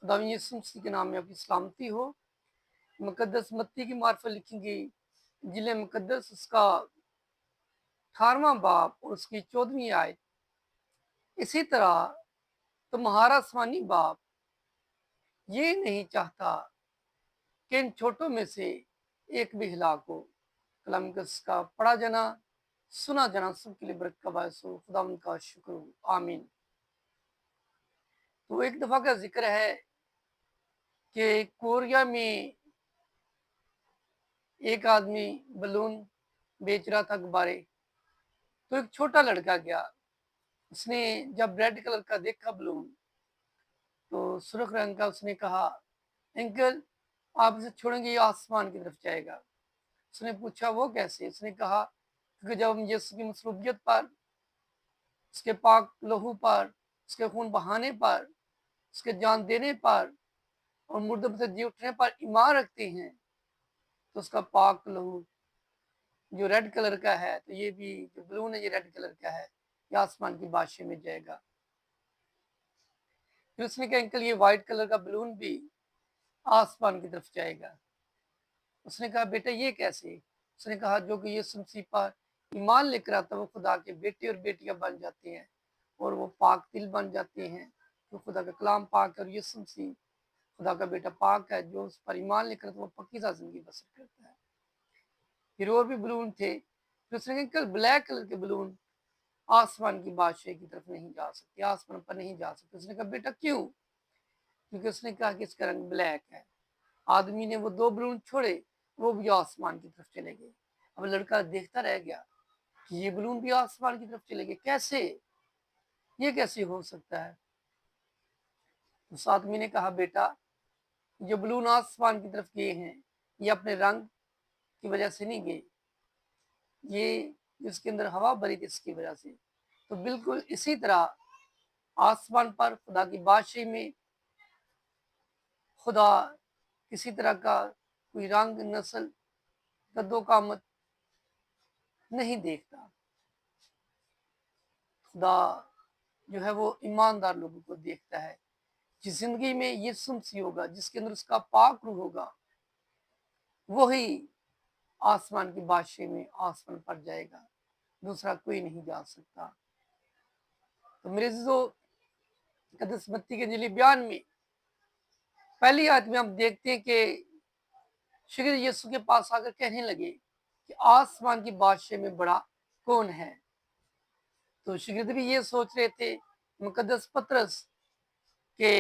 खुदावंद यीशु मसीह के नाम में आपकी सलामती हो। मुकद्दस मत्ती की मार्फत लिखी गई इंजील मुकद्दस उसका 18वां बाब और उसकी 14वीं आयत। इसी तरह तुम्हारा आसमानी बाप ये नहीं चाहता कि इन छोटों में से एक भी हिलाक हो। कलाम का पढ़ा जाना सुना जाना सबके लिए बरकत का बायस हो। खुदावंद का शुक्र हो, आमीन। तो एक दफा का जिक्र है कि कोरिया में एक आदमी बलून बेच रहा था, गुब्बारे। तो एक छोटा लड़का गया, उसने जब रेड कलर का देखा बलून तो सुर्ख रंग का, उसने कहा, अंकल आप इसे छोड़ेंगे ये आसमान की तरफ जाएगा। उसने पूछा वो कैसे? उसने कहा क्योंकि जब हम यीशु की मसलूबियत पर, उसके पाक लहू पर, उसके खून बहाने पर, उसके जान देने पर और मुर्दों में से जी उठने पर ईमान रखते हैं तो उसका पाक लहू जो रेड कलर का है, तो ये भी जो बलून है ये रेड कलर का है, ये आसमान की बादशाह में जाएगा। फिर उसने कहा अंकल ये व्हाइट कलर का बलून भी आसमान की तरफ जाएगा। उसने कहा बेटा ये कैसे? उसने कहा जो कि यीशु मसीह पर ईमान लेकर आता है वो खुदा के बेटे और बेटियां बन जाते हैं और वो पाक दिल बन जाते हैं। तो खुदा का कलाम पाक है और यीशु मसीह खुदा का बेटा पाक है, जो उस पर ईमान लेकर आता है वो पक्कीज़ा जिंदगी बसर करता है। फिर और भी बलून थे। फिर उसने कहा अंकल ब्लैक कलर के बलून आसमान की बादशाह की तरफ नहीं जा सकते, आसमान पर नहीं जा सकते। उसने कहा बेटा क्यों? क्योंकि उसने कहा कि इसका रंग ब्लैक है। आदमी ने वो दो बलून छोड़े, वो भी आसमान की तरफ चले गए। अब लड़का देखता रह गया कि ये बलून भी आसमान की तरफ चले गए, कैसे? ये कैसे हो सकता है? उस आदमी ने कहा बेटा जो बलून आसमान की तरफ गए हैं ये अपने रंग की वजह से नहीं गए, ये जिसके अंदर हवा भरी थी इसकी वजह से। तो बिल्कुल इसी तरह आसमान पर खुदा की बादशाही में खुदा किसी तरह का कोई रंग, नस्ल, कद्दो कामत नहीं देखता। खुदा जो है वो ईमानदार लोगों को देखता है। जिस जिंदगी में यीशु मसीह होगा, जिसके अंदर उसका पाक रूह होगा, वही आसमान की बादशाही में आसमान पर जाएगा, दूसरा कोई नहीं जा सकता। तो मेरे जो मुकद्दस मत्ती के इंजीली बयान में पहली आयत में हम देखते हैं कि शागिर्द यीशु के पास आकर कहने लगे कि आसमान की बादशाह में बड़ा कौन है? तो शागिर्द भी ये सोच रहे थे मुकद्दस पतरस के